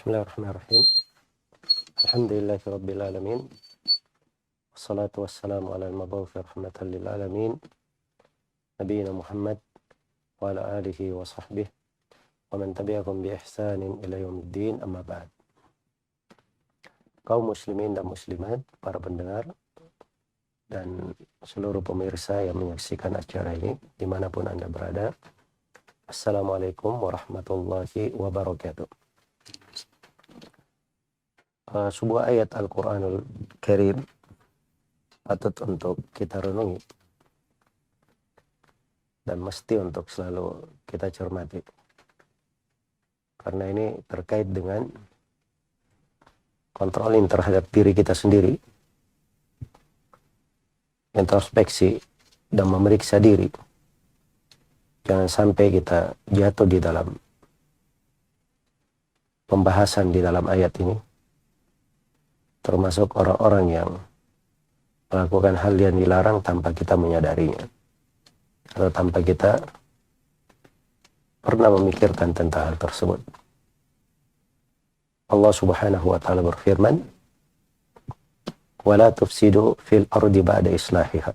Bismillahirrahmanirrahim. Alhamdulillahi rabbil alamin. Wassalatu wassalamu ala al-mab'uthi rahmatan lil alamin. Nabiyyina Muhammad wa ala alihi wa sahbihi wa man tabi'ahum bi ihsanin ila yaumiddin, amma ba'd. Kaum muslimin dan muslimat, para pendengar dan seluruh pemirsa yang menyaksikan acara ini dimanapun Anda berada, Assalamualaikum warahmatullahi wabarakatuh. Sebuah ayat Al-Quranul Karim patut untuk kita renungi dan mesti untuk selalu kita cermati, karena ini terkait dengan kontrolin terhadap diri kita sendiri, introspeksi dan memeriksa diri. Jangan sampai kita jatuh di dalam pembahasan di dalam ayat ini, termasuk orang-orang yang melakukan hal yang dilarang tanpa kita menyadarinya, atau tanpa kita pernah memikirkan tentang hal tersebut. Allah Subhanahu wa ta'ala berfirman, "Wala tufsidu fil ardi ba'da islahiha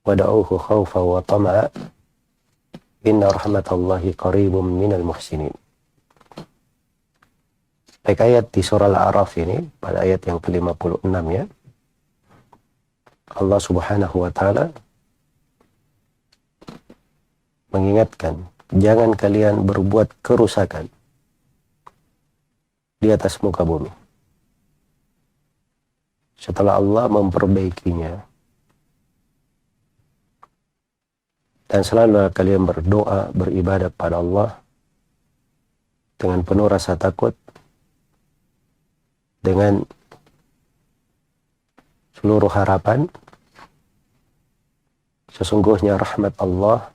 wada'uhu khawfa wa tama'a inna rahmatallahi qaribum minal muhsinin." Baik, ayat di surah Al-A'raf ini, pada ayat yang ke-56 ya, Allah Subhanahu wa ta'ala mengingatkan, jangan kalian berbuat kerusakan di atas muka bumi setelah Allah memperbaikinya. Dan selalu kalian berdoa, beribadah pada Allah dengan penuh rasa takut, dengan seluruh harapan. Sesungguhnya rahmat Allah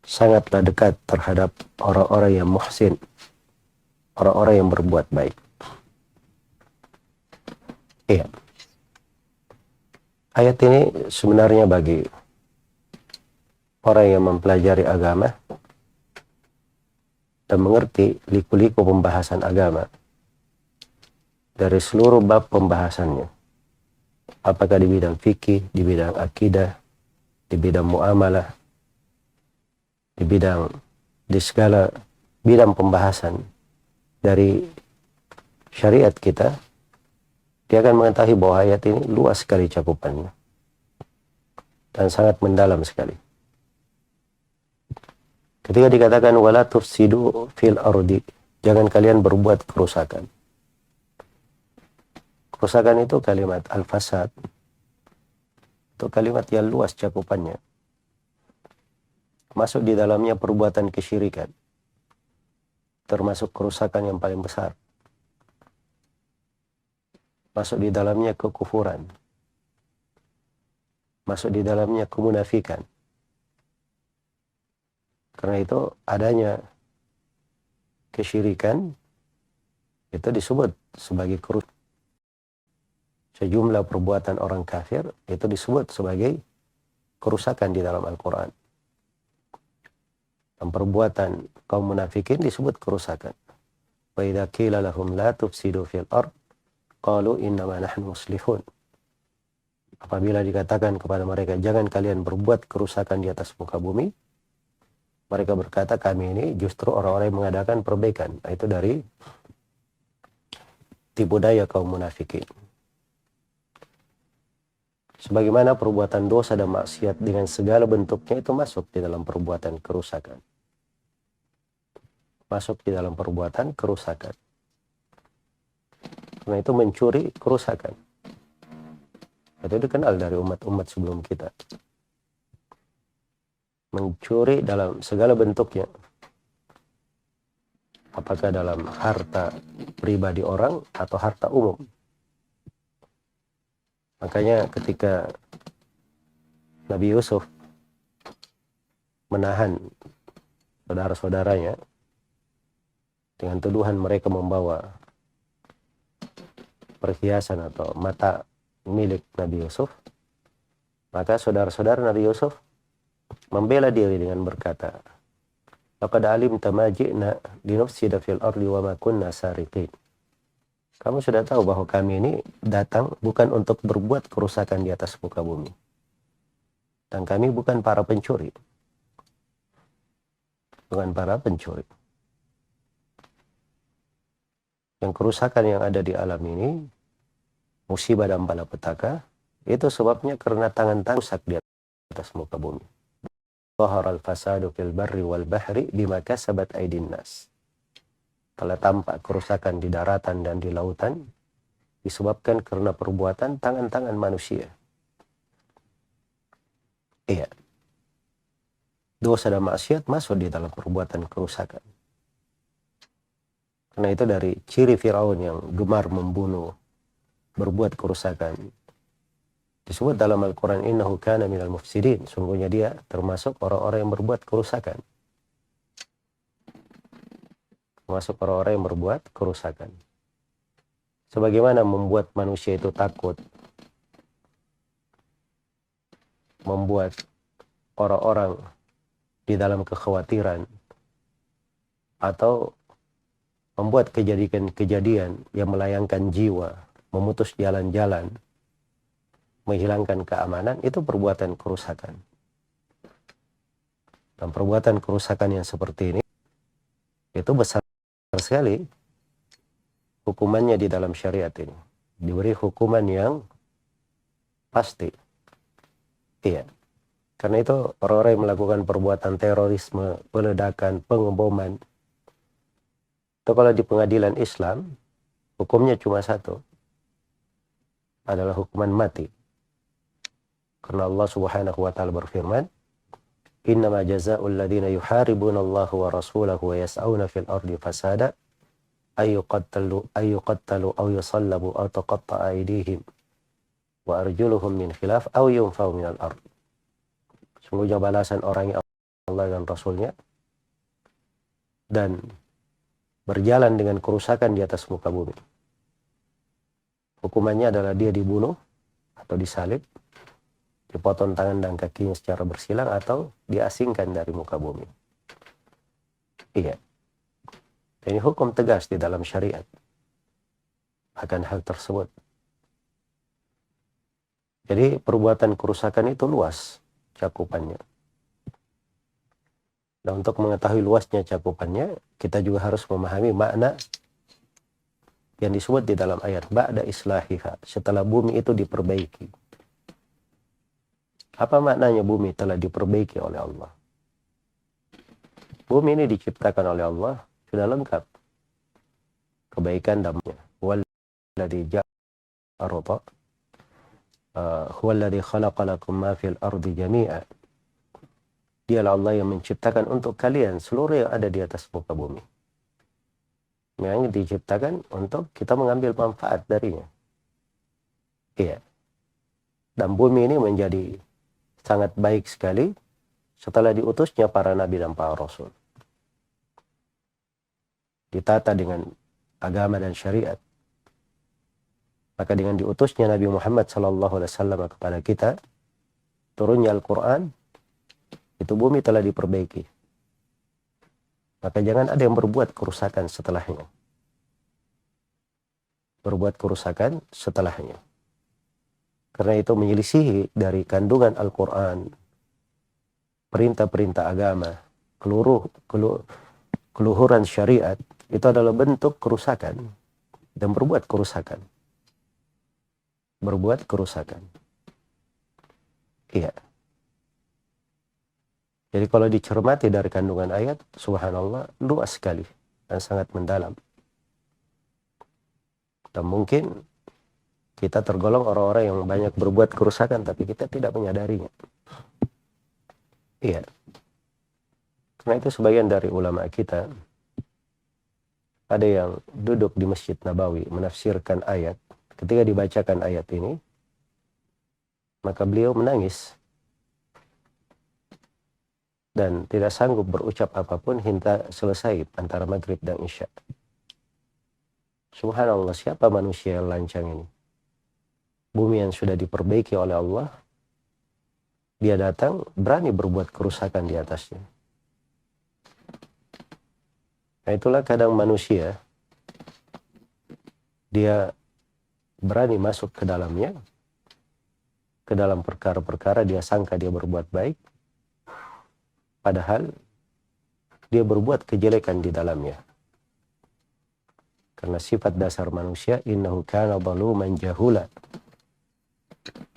sangatlah dekat terhadap orang-orang yang muhsin, orang-orang yang berbuat baik. Iya. Ayat ini sebenarnya bagi orang yang mempelajari agama dan mengerti liku-liku pembahasan agama dari seluruh bab pembahasannya, apakah di bidang fikih, di bidang akidah, di bidang muamalah, di segala bidang pembahasan dari syariat kita, dia akan mengetahui bahwa ayat ini luas sekali cakupannya dan sangat mendalam sekali. Ketika dikatakan wala tufsidu fil ardi, jangan kalian berbuat kerusakan. Kerusakan itu kalimat al-fasad, itu kalimat yang luas cakupannya. Masuk di dalamnya perbuatan kesyirikan, termasuk kerusakan yang paling besar. Masuk di dalamnya kekufuran, masuk di dalamnya kemunafikan. Karena itu adanya kesyirikan itu disebut sebagai kerusakan. Sejumlah perbuatan orang kafir itu disebut sebagai kerusakan di dalam Al-Quran. Dan perbuatan kaum munafikin disebut kerusakan. Wa idza qila lahum la tufsidu fil ard qalu innama nahnu muslihun. Apabila dikatakan kepada mereka jangan kalian berbuat kerusakan di atas muka bumi, mereka berkata kami ini justru orang-orang yang mengadakan perbaikan. Itu dari tipu daya kaum munafikin. Sebagaimana perbuatan dosa dan maksiat dengan segala bentuknya itu masuk di dalam perbuatan kerusakan. Masuk di dalam perbuatan kerusakan. Karena itu mencuri kerusakan. Itu dikenal dari umat-umat sebelum kita. Mencuri dalam segala bentuknya. Apakah dalam harta pribadi orang atau harta umum. Makanya ketika Nabi Yusuf menahan saudara-saudaranya dengan tuduhan mereka membawa perhiasan atau mata milik Nabi Yusuf, maka saudara-saudara Nabi Yusuf membela diri dengan berkata, Laqad alimta ma ji'na linufsida fil ardi wa ma kunna sariqin. Kamu sudah tahu bahwa kami ini datang bukan untuk berbuat kerusakan di atas muka bumi. Dan kami bukan para pencuri. Bukan para pencuri. Yang kerusakan yang ada di alam ini, musibah dan malapetaka, itu sebabnya karena tangan-tangan rusak di atas muka bumi. Zaharal fasadu fil barri wal bahri bima kasabat aydin nas. Telah tampak kerusakan di daratan dan di lautan disebabkan karena perbuatan tangan-tangan manusia. Iya. Dosa dan maksiat masuk di dalam perbuatan kerusakan. Karena itu dari ciri Firaun yang gemar membunuh, berbuat kerusakan. Disebut dalam Al-Quran, innahu kana minal mufsidin. Sungguhnya dia termasuk orang-orang yang berbuat kerusakan. Termasuk orang-orang yang berbuat kerusakan. Sebagaimana membuat manusia itu takut. Membuat orang-orang di dalam kekhawatiran. Atau membuat kejadian-kejadian yang melayangkan jiwa. Memutus jalan-jalan. Menghilangkan keamanan, itu perbuatan kerusakan. Dan perbuatan kerusakan yang seperti ini, itu besar sekali hukumannya di dalam syariat ini. Diberi hukuman yang pasti. Iya. Karena itu orang-orang yang melakukan perbuatan terorisme, peledakan, pengeboman, itu kalau di pengadilan Islam, hukumnya cuma satu. Adalah hukuman mati. Karena Allah Subhanahu wa taala berfirman, "Innama jazaa'ul ladzina yuharibuna Allah wa rasulahu wa yas'auna fil ardi fasada ay yuqattalu aw yusallabu aw tuqatta'a aydihim wa arjuluhum min khilaf aw yunfaw minal ard." Sungguhnya balasan orang yang Allah dan Rasulnya dan berjalan dengan kerusakan di atas muka bumi. Hukumannya adalah dia dibunuh atau disalib, dipotong tangan dan kakinya secara bersilang, atau diasingkan dari muka bumi. Iya. Ini hukum tegas di dalam syariat akan hal tersebut. Jadi perbuatan kerusakan itu luas cakupannya. Dan untuk mengetahui luasnya cakupannya, kita juga harus memahami makna yang disebut di dalam ayat ba'da islahiha, setelah bumi itu diperbaiki. Apa maknanya bumi telah diperbaiki oleh Allah? Bumi ini diciptakan oleh Allah, sudah lengkap kebaikan dalamnya. Walladzi ja'a arda huwallazi khalaqa lakum ma fil ardi jami'a. Dialah Allah yang menciptakan untuk kalian seluruh yang ada di atas muka bumi. Yang diciptakan untuk kita mengambil manfaat darinya. Iya. Dan bumi ini menjadi sangat baik sekali setelah diutusnya para nabi dan para rasul. Ditata dengan agama dan syariat. Maka dengan diutusnya Nabi Muhammad SAW kepada kita, turunnya Al-Quran, itu bumi telah diperbaiki. Maka jangan ada yang berbuat kerusakan setelahnya. Berbuat kerusakan setelahnya. Karena itu menyelisihi dari kandungan Al-Quran, perintah-perintah agama, keluhuran syariat, itu adalah bentuk kerusakan. Dan berbuat kerusakan. Berbuat kerusakan. Iya. Jadi kalau dicermati dari kandungan ayat, subhanallah, luas sekali dan sangat mendalam. Dan mungkin kita tergolong orang-orang yang banyak berbuat kerusakan, tapi kita tidak menyadarinya. Iya. Karena itu sebagian dari ulama kita, ada yang duduk di Masjid Nabawi menafsirkan ayat. Ketika dibacakan ayat ini, maka beliau menangis. Dan tidak sanggup berucap apapun hingga selesai antara maghrib dan isya. Subhanallah, siapa manusia yang lancang ini? Bumi yang sudah diperbaiki oleh Allah, dia datang berani berbuat kerusakan di atasnya. Nah, itulah kadang manusia, dia berani masuk ke dalamnya, ke dalam perkara-perkara dia sangka dia berbuat baik, padahal dia berbuat kejelekan di dalamnya. Karena sifat dasar manusia, innahu kana zaluman jahula.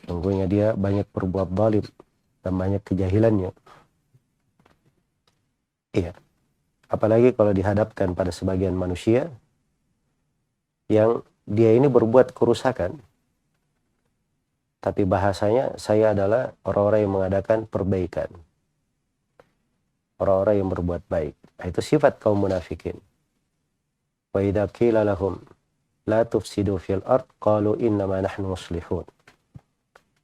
Sungguhnya dia banyak berbuat zalim dan banyak kejahilannya. Iya. Apalagi kalau dihadapkan pada sebagian manusia yang dia ini berbuat kerusakan, tapi bahasanya saya adalah orang-orang yang mengadakan perbaikan, orang-orang yang berbuat baik. Nah, itu sifat kaum munafikin. Wa idza qila lahum la tufsidu fil ard qalu innama nahnu muslihun.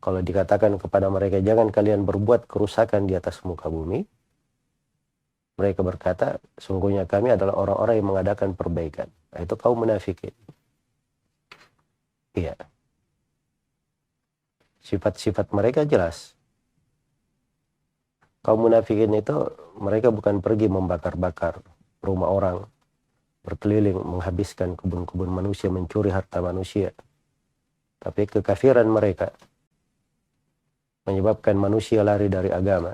Kalau dikatakan kepada mereka jangan kalian berbuat kerusakan di atas muka bumi, mereka berkata sungguhnya kami adalah orang-orang yang mengadakan perbaikan. Nah, itu kaum munafikin. Iya. Sifat-sifat mereka jelas. Kaum munafikin itu mereka bukan pergi membakar-bakar rumah orang, berkeliling menghabiskan kebun-kebun manusia, mencuri harta manusia. Tapi kekafiran mereka menyebabkan manusia lari dari agama,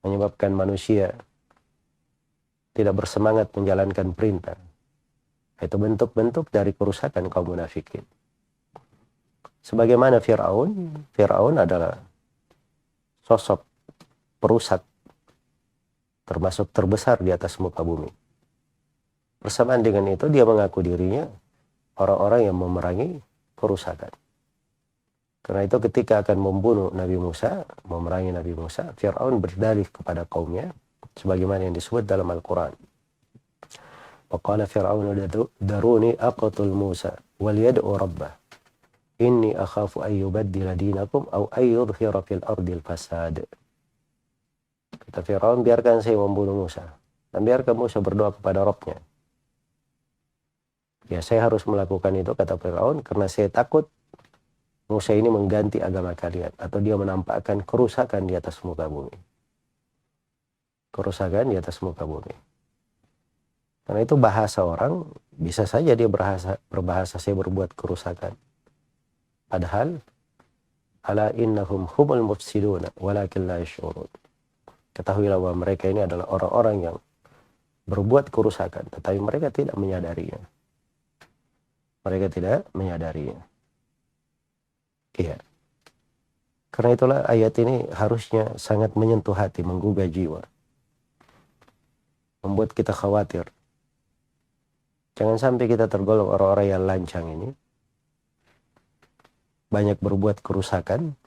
menyebabkan manusia tidak bersemangat menjalankan perintah. Itu bentuk-bentuk dari kerusakan kaum munafikin. Sebagaimana Fir'aun adalah sosok perusak termasuk terbesar di atas muka bumi. Bersamaan dengan itu dia mengaku dirinya orang-orang yang memerangi kerusakan. Karena itu ketika akan membunuh Nabi Musa, memerangi Nabi Musa, Fir'aun berdalih kepada kaumnya sebagaimana yang disebut dalam Al-Quran. Waqala Fir'aun daruni aqtul Musa wal yad'u rabbah inni akhafu an yubaddila dinakum aw an yudhhira fil ardil fasad. Kata Fir'aun, biarkan saya membunuh Musa dan biarkan Musa berdoa kepada Rabbnya. Ya, saya harus melakukan itu, kata Fir'aun, karena saya takut Musa ini mengganti agama kalian atau dia menampakkan kerusakan di atas muka bumi. Kerusakan di atas muka bumi. Karena itu bahasa orang, bisa saja dia berbahasa saya berbuat kerusakan. Padahal, ala innahum humul mufsiduna walakin la yash'urun. Ketahuilah bahwa mereka ini adalah orang-orang yang berbuat kerusakan, tetapi mereka tidak menyadarinya. Mereka tidak menyadarinya. Iya. Karena itulah ayat ini harusnya sangat menyentuh hati, menggugah jiwa. Membuat kita khawatir. Jangan sampai kita tergolong orang-orang yang lancang ini. Banyak berbuat kerusakan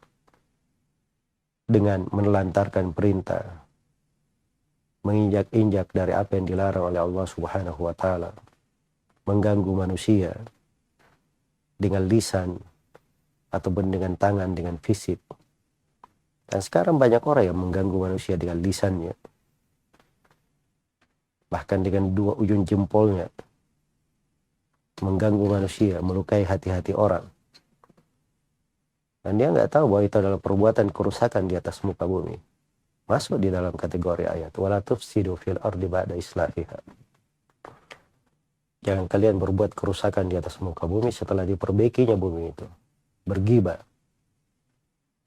dengan menelantarkan perintah, menginjak-injak dari apa yang dilarang oleh Allah Subhanahu wa taala, mengganggu manusia dengan lisan ataupun dengan tangan, dengan fisik. Dan sekarang banyak orang yang mengganggu manusia dengan lisannya, bahkan dengan dua ujung jempolnya, mengganggu manusia, melukai hati-hati orang. Dan dia nggak tahu bahwa itu adalah perbuatan kerusakan di atas muka bumi. Masuk di dalam kategori ayat. Wala tufsidu fil ardi ba'da islahiha. Jangan kalian berbuat kerusakan di atas muka bumi setelah diperbaikinya bumi itu. Bergibah.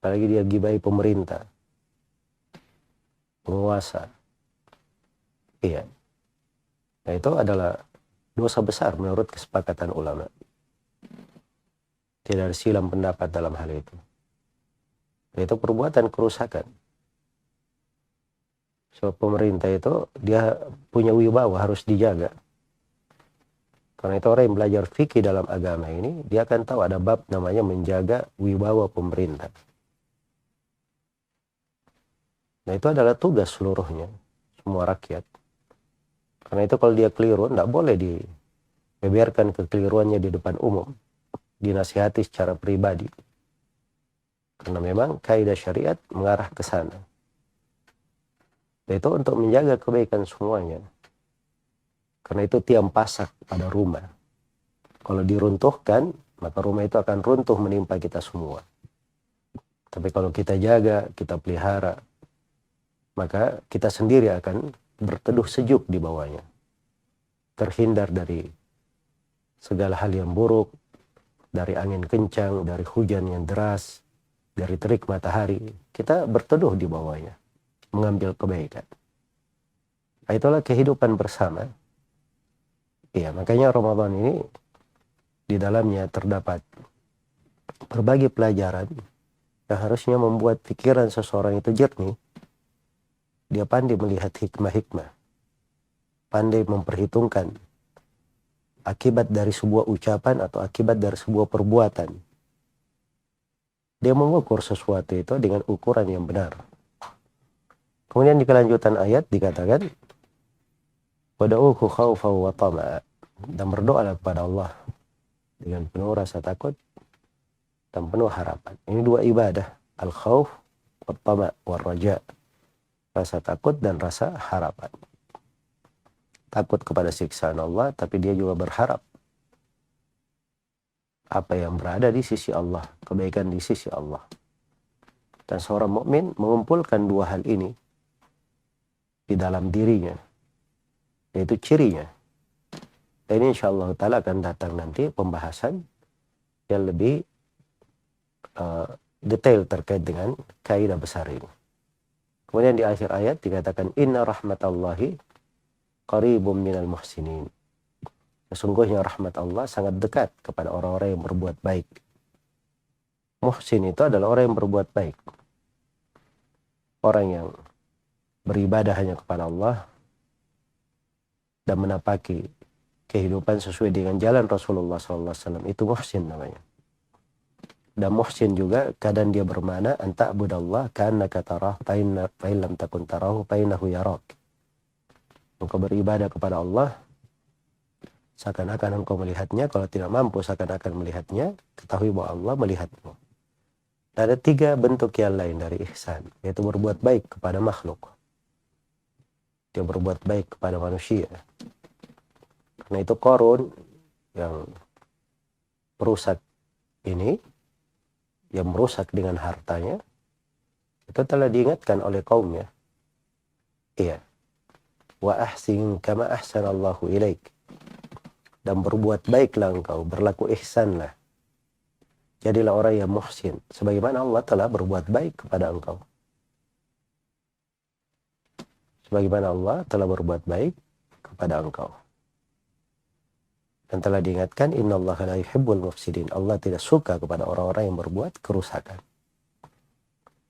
Apalagi dia gibai pemerintah, penguasa. Iya. Nah, itu adalah dosa besar menurut kesepakatan ulama. Tidak ada silam pendapat dalam hal itu. Itu perbuatan kerusakan. So, pemerintah itu dia punya wibawa, harus dijaga. Karena itu orang yang belajar fikih dalam agama ini, dia akan tahu ada bab namanya menjaga wibawa pemerintah. Nah, itu adalah tugas seluruhnya, semua rakyat. Karena itu kalau dia keliru, tidak boleh dibiarkan kekeliruannya di depan umum, dinasihati secara pribadi. Karena memang kaidah syariat mengarah ke sana. Itu untuk menjaga kebaikan semuanya. Karena itu tiang pasak pada rumah. Kalau diruntuhkan, maka rumah itu akan runtuh menimpa kita semua. Tapi kalau kita jaga, kita pelihara, maka kita sendiri akan berteduh sejuk di bawahnya. terhindar dari segala hal yang buruk, dari angin kencang, dari hujan yang deras, dari terik matahari. Kita berteduh di bawahnya, mengambil kebaikan. Nah, itulah kehidupan bersama. Iya, makanya Ramadan ini di dalamnya terdapat berbagai pelajaran yang harusnya membuat pikiran seseorang itu jernih. Dia pandai melihat hikmah-hikmah, pandai memperhitungkan akibat dari sebuah ucapan atau akibat dari sebuah perbuatan. Dia mengukur sesuatu itu dengan ukuran yang benar. Kemudian di kelanjutan ayat dikatakan, wada'uhu khawfaw wa tama'a, dan berdoalah kepada Allah dengan penuh rasa takut dan penuh harapan. Ini dua ibadah, al-khawf wa tama' wa raja. Rasa takut dan rasa harapan. Takut kepada siksaan Allah, tapi dia juga berharap apa yang berada di sisi Allah, kebaikan di sisi Allah. Dan seorang mukmin mengumpulkan dua hal ini di dalam dirinya, yaitu cirinya. Dan ini insyaallah ta'ala akan datang nanti pembahasan yang lebih detail terkait dengan kaidah besar ini. Kemudian di akhir ayat dikatakan, inna rahmatallahi qaribum minal muhsinin. Sesungguhnya rahmat Allah sangat dekat kepada orang-orang yang berbuat baik. Muhsin itu adalah orang yang berbuat baik. Orang yang beribadah hanya kepada Allah dan menapaki kehidupan sesuai dengan jalan Rasulullah SAW, itu muhsin namanya. Dan muhsin juga kadang dia bermakna anta abudallah ka'annaka tarah fa in lam takun tarahu fa innahu yarak. Engkau beribadah kepada Allah seakan-akan engkau melihatnya, kalau tidak mampu seakan-akan melihatnya, ketahui bahwa Allah melihatmu. Dan ada tiga bentuk yang lain dari ihsan, yaitu berbuat baik kepada makhluk. Dia berbuat baik kepada manusia. Karena itu Qarun yang merusak ini, yang merusak dengan hartanya, itu telah diingatkan oleh kaumnya. Iya. Wa ahsin kama ahsanallahu ilaik. Dan berbuat baiklah engkau, berlaku ihsanlah. Jadilah orang yang muhsin, sebagaimana Allah telah berbuat baik kepada engkau. Sebagaimana Allah telah berbuat baik kepada engkau. Dan telah diingatkan, innallaha la yuhibbul mufsidin. Allah tidak suka kepada orang-orang yang berbuat kerusakan.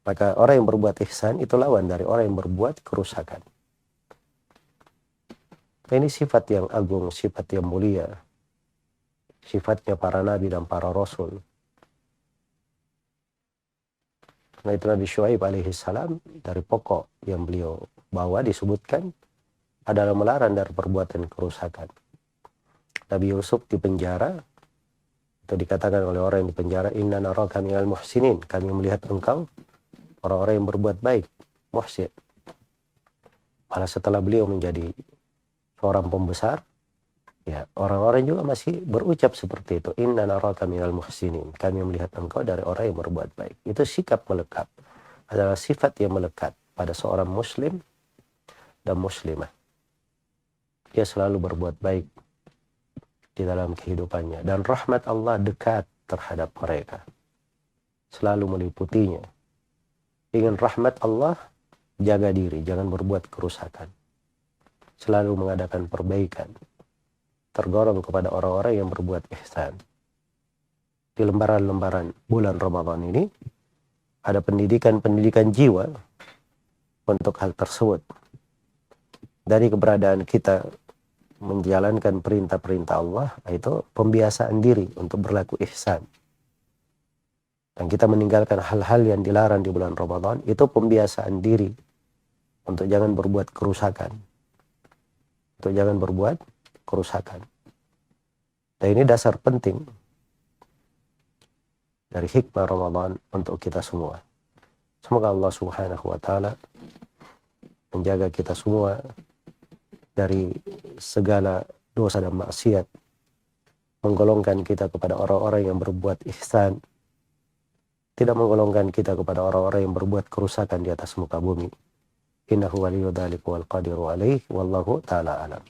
Maka orang yang berbuat ihsan itu lawan dari orang yang berbuat kerusakan. Ini sifat yang agung, sifat yang mulia. Sifatnya para nabi dan para rasul. Nah itu Nabi Syuaib alaihissalam, dari pokok yang beliau bawa disebutkan adalah melarang dari perbuatan kerusakan. Nabi Yusuf di penjara, itu dikatakan oleh orang yang di penjara, inna naraka minal muhsinin, kami melihat engkau orang-orang yang berbuat baik, muhsin. Malah setelah beliau menjadi seorang pembesar, ya orang-orang juga masih berucap seperti itu, inna naraka minal muhsinin, kami melihat engkau dari orang yang berbuat baik. Itu sikap melekat, adalah sifat yang melekat pada seorang muslim dan muslimah. Dia selalu berbuat baik di dalam kehidupannya, dan rahmat Allah dekat terhadap mereka, selalu meliputinya. Ingin rahmat Allah, jaga diri, jangan berbuat kerusakan, selalu mengadakan perbaikan, tergolong kepada orang-orang yang berbuat ihsan. Di lembaran-lembaran bulan Ramadan ini ada pendidikan jiwa untuk hal tersebut. Dari keberadaan kita menjalankan perintah-perintah Allah, itu pembiasaan diri untuk berlaku ihsan. Dan kita meninggalkan hal-hal yang dilarang di bulan Ramadan, itu pembiasaan diri untuk jangan berbuat kerusakan. Untuk jangan berbuat kerusakan. Dan ini dasar penting dari hikmah Ramadan untuk kita semua. Semoga Allah Subhanahu wa Ta'ala menjaga kita semua dari segala dosa dan maksiat, menggolongkan kita kepada orang-orang yang berbuat ihsan, tidak menggolongkan kita kepada orang-orang yang berbuat kerusakan di atas muka bumi. Innahu waliyyu dzalika wal qadiru alaihi wallahu ta'ala alam.